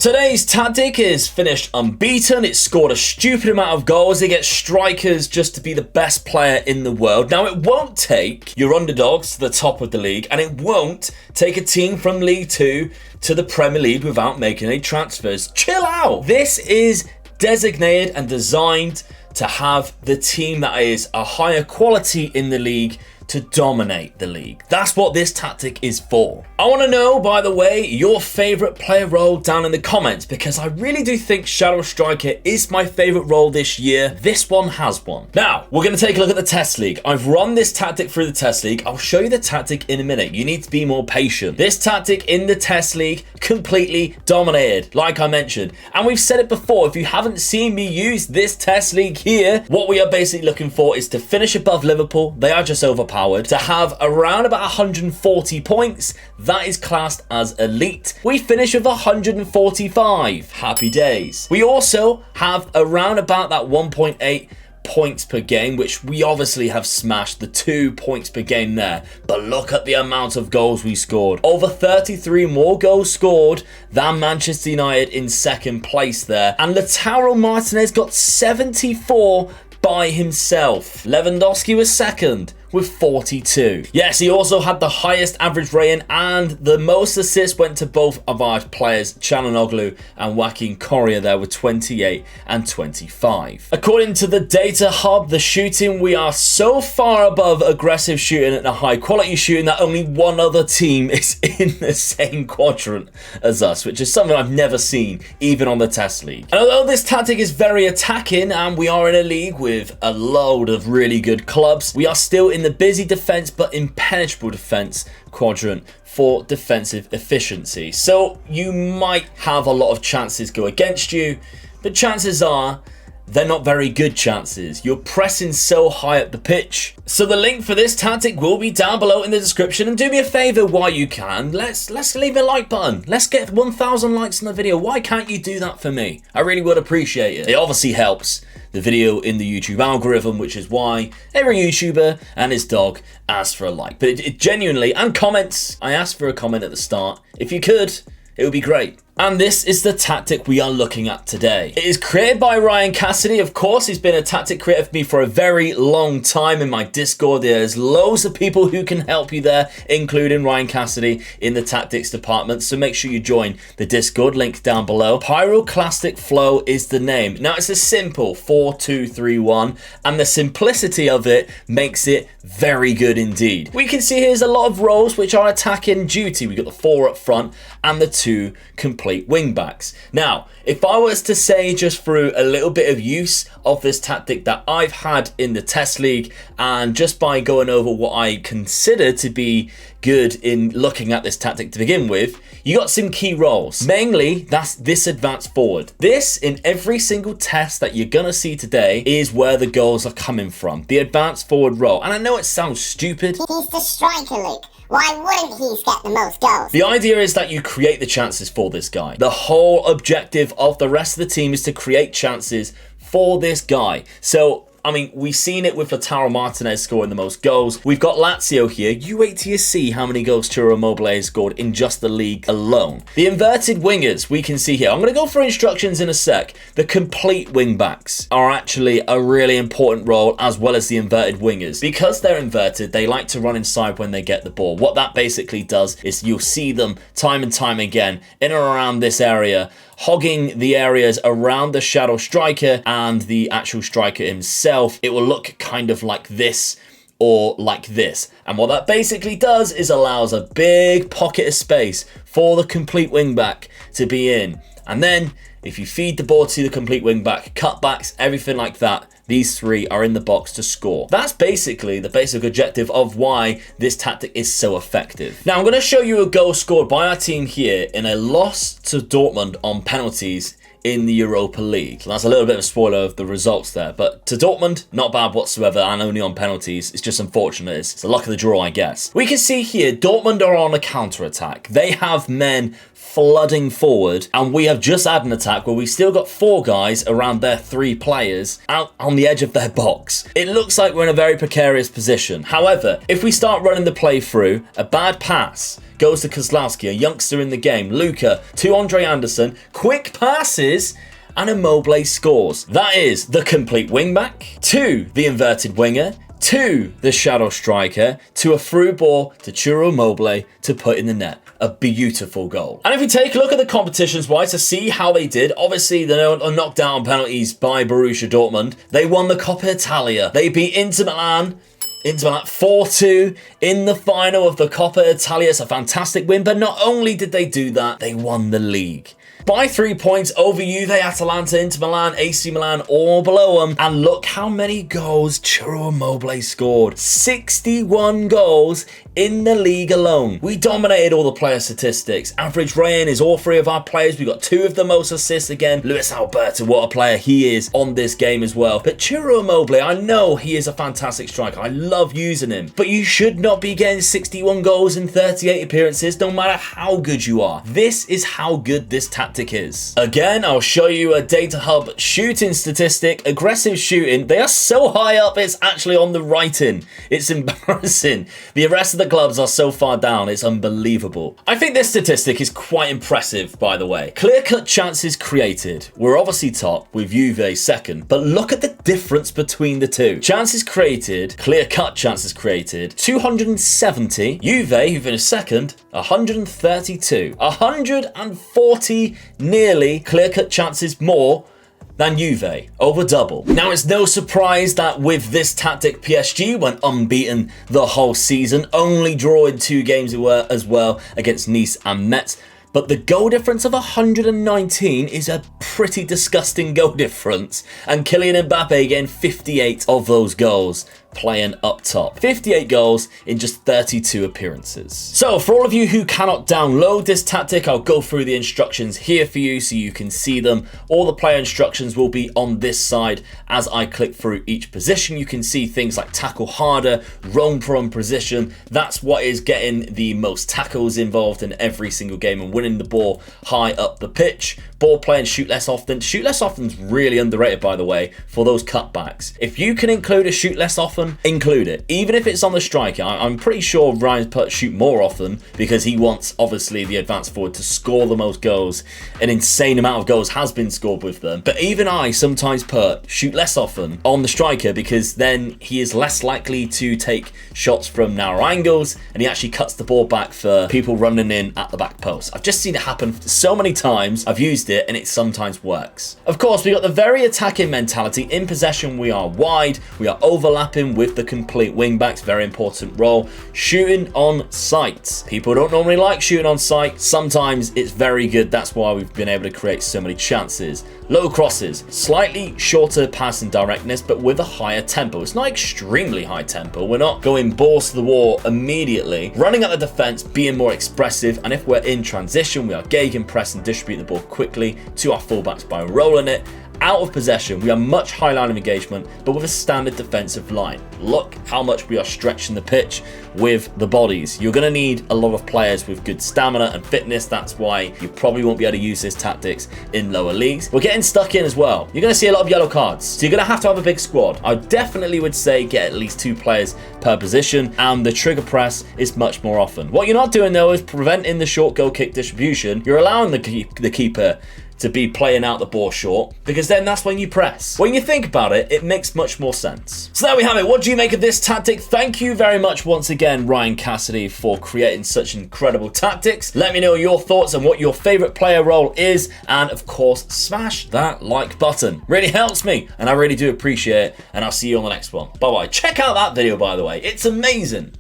Today's tactic is finished unbeaten. It scored a stupid amount of goals. It gets strikers just to be the best player in the world. Now, it won't take your underdogs to the top of the league, and it won't take a team from League 2 to the Premier League without making any transfers. Chill out. This is designated and designed to have the team that is a higher quality in the league to dominate the league. That's what this tactic is for. I want to know, by the way, your favorite player role down in the comments, because I really do think Shadow Striker is my favorite role this year. This one has one. Now, we're going to take a look at the test league. I've run this tactic through the test league. I'll show you the tactic in a minute. You need to be more patient. This tactic in the test league completely dominated, like I mentioned. And we've said it before, if you haven't seen me use this test league here, what we are basically looking for is to finish above Liverpool. They are just overpowered. To have around about 140 points, that is classed as elite. We finish with 145. Happy days. We also have around about that 1.8 points per game, which we obviously have smashed the 2 points per game there. But look at the amount of goals we scored. Over 33 more goals scored than Manchester United in second place there. And Lautaro Martinez got 74 by himself. Lewandowski was second with 42. Yes, he also had the highest average rating, and the most assists went to both of our players, Çalhanoğlu and Joaquin Correa there with 28 and 25. According to the data hub, the shooting, we are so far above aggressive shooting and a high quality shooting that only one other team is in the same quadrant as us, which is something I've never seen, even on the test league. And although this tactic is very attacking and we are in a league with a load of really good clubs, we are still in the busy defense but impenetrable defense quadrant for defensive efficiency. So you might have a lot of chances go against you, but chances are they're not very good chances. You're pressing so high up the pitch. So the link for this tactic will be down below in the description. And do me a favor while you can. Let's leave a like button. Let's get 1,000 likes on the video. Why can't you do that for me? I really would appreciate it. It obviously helps the video in the YouTube algorithm, which is why every YouTuber and his dog asks for a like. But it genuinely, and comments, I asked for a comment at the start. If you could, it would be great. And this is the tactic we are looking at today. It is created by Ryan Cassidy. Of course, he's been a tactic creator for me for a very long time in my Discord. There's loads of people who can help you there, including Ryan Cassidy in the tactics department. So make sure you join the Discord, link down below. Pyroclastic Flow is the name. Now, it's a simple 4-2-3-1, and the simplicity of it makes it very good indeed. We can see here's a lot of roles which are attacking duty. We've got the 4 up front and the 2 complete wing backs. Now, if I was to say just through a little bit of use of this tactic that I've had in the test league, and just by going over what I consider to be good in looking at this tactic to begin with, you got some key roles. Mainly, that's this advanced forward. This, in every single test that you're gonna see today, is where the goals are coming from. The advanced forward role. And I know it sounds stupid. He's the striker, Luke. Why wouldn't he get the most goals? The idea is that you create the chances for this guy. The whole objective of the rest of the team is to create chances for this guy. So, I mean, we've seen it with Lautaro Martinez scoring the most goals. We've got Lazio here. You wait till you see how many goals Ciro Immobile has scored in just the league alone. The inverted wingers we can see here. I'm going to go for instructions in a sec. The complete wing backs are actually a really important role, as well as the inverted wingers. Because they're inverted, they like to run inside when they get the ball. What that basically does is you'll see them time and time again in and around this area, hogging the areas around the shadow striker and the actual striker himself. It will look kind of like this or like this. And what that basically does is allows a big pocket of space for the complete wing back to be in. And then if you feed the ball to the complete wing back, cutbacks, everything like that, these 3 are in the box to score. That's basically the basic objective of why this tactic is so effective. Now, I'm going to show you a goal scored by our team here in a loss to Dortmund on penalties in the Europa League. So that's a little bit of a spoiler of the results there. But to Dortmund, not bad whatsoever, and only on penalties. It's just unfortunate. It's the luck of the draw, I guess. We can see here, Dortmund are on a counter-attack. They have men flooding forward, and we have just had an attack where we still got 4 guys around their 3 players out on the edge of their box. It looks like we're in a very precarious position. However, if we start running the play through, a bad pass goes to Kozlowski, a youngster in the game. Luka to Andre Anderson, quick passes, and Immobile scores. That is the complete wingback to the inverted winger, to the shadow striker, to a through ball to Ciro Immobile to put in the net. A beautiful goal. And if we take a look at the competitions wise to see how they did, obviously they are knocked down penalties by Borussia Dortmund. They won the Coppa Italia. They beat Inter Milan 4-2 in the final of the Coppa Italia. It's a fantastic win, but not only did they do that, they won the league. By 3 points over Juve, Atalanta, Inter Milan, AC Milan, all below them. And look how many goals Ciro Immobile scored. 61 goals in the league alone. We dominated all the player statistics. Average rating is all 3 of our players. We got 2 of the most assists again. Luis Alberto, what a player he is on this game as well. But Ciro Immobile, I know he is a fantastic striker. I love using him. But you should not be getting 61 goals in 38 appearances, no matter how good you are. This is how good this tactic is. Again, I'll show you a Data Hub shooting statistic. Aggressive shooting, they are so high up, it's actually on the writing. It's embarrassing. The rest of the clubs are so far down, it's unbelievable. I think this statistic is quite impressive, by the way. Clear-cut chances created. We're obviously top with Juve second, but look at the difference between the two. Chances created, clear-cut chances created, 270. Juve, who finished second, 132. 140 nearly clear-cut chances more than Juve, over double. Now, it's no surprise that with this tactic, PSG went unbeaten the whole season, only drawing 2 games as well against Nice and Metz. But the goal difference of 119 is a pretty disgusting goal difference. And Kylian Mbappe getting 58 of those goals, playing up top. 58 goals in just 32 appearances. So for all of you who cannot download this tactic, I'll go through the instructions here for you so you can see them. All the player instructions will be on this side as I click through each position. You can see things like tackle harder, roam prone position. That's what is getting the most tackles involved in every single game and winning the ball high up the pitch. Ball play and shoot less often. Shoot less often is really underrated, by the way, for those cutbacks. If you can include a shoot less often, include it. Even if it's on the striker, I'm pretty sure Ryan's put shoot more often because he wants, obviously, the advanced forward to score the most goals. An insane amount of goals has been scored with them. But even I sometimes put shoot less often on the striker because then he is less likely to take shots from narrow angles and he actually cuts the ball back for people running in at the back post. I've just seen it happen so many times. I've used it and it sometimes works. Of course, we got the very attacking mentality. In possession, we are wide. We are overlapping with the complete wingbacks. Very important role. Shooting on sight. People don't normally like shooting on sight. Sometimes it's very good. That's why we've been able to create so many chances. Low crosses. Slightly shorter passing directness, but with a higher tempo. It's not extremely high tempo. We're not going balls to the wall immediately. Running at the defense, being more expressive. And if we're in transition, we are gegenpress and distribute the ball quickly to our fullbacks by rolling it. Out of possession, we are much high line of engagement, but with a standard defensive line. Look how much we are stretching the pitch with the bodies. You're going to need a lot of players with good stamina and fitness. That's why you probably won't be able to use this tactics in lower leagues. We're getting stuck in as well. You're going to see a lot of yellow cards, so you're going to have a big squad. I definitely would say get at least 2 players per position, and the trigger press is much more often. What you're not doing though is preventing the short goal kick distribution. You're allowing the keeper to be playing out the ball short, because then that's when you press. When you think about it, it makes much more sense. So there we have it. What do you make of this tactic? Thank you very much once again, Ryan Cassidy, for creating such incredible tactics. Let me know your thoughts and what your favorite player role is, and of course, smash that like button. Really helps me, and I really do appreciate it, and I'll see you on the next one. Bye-bye. Check out that video, by the way. It's amazing.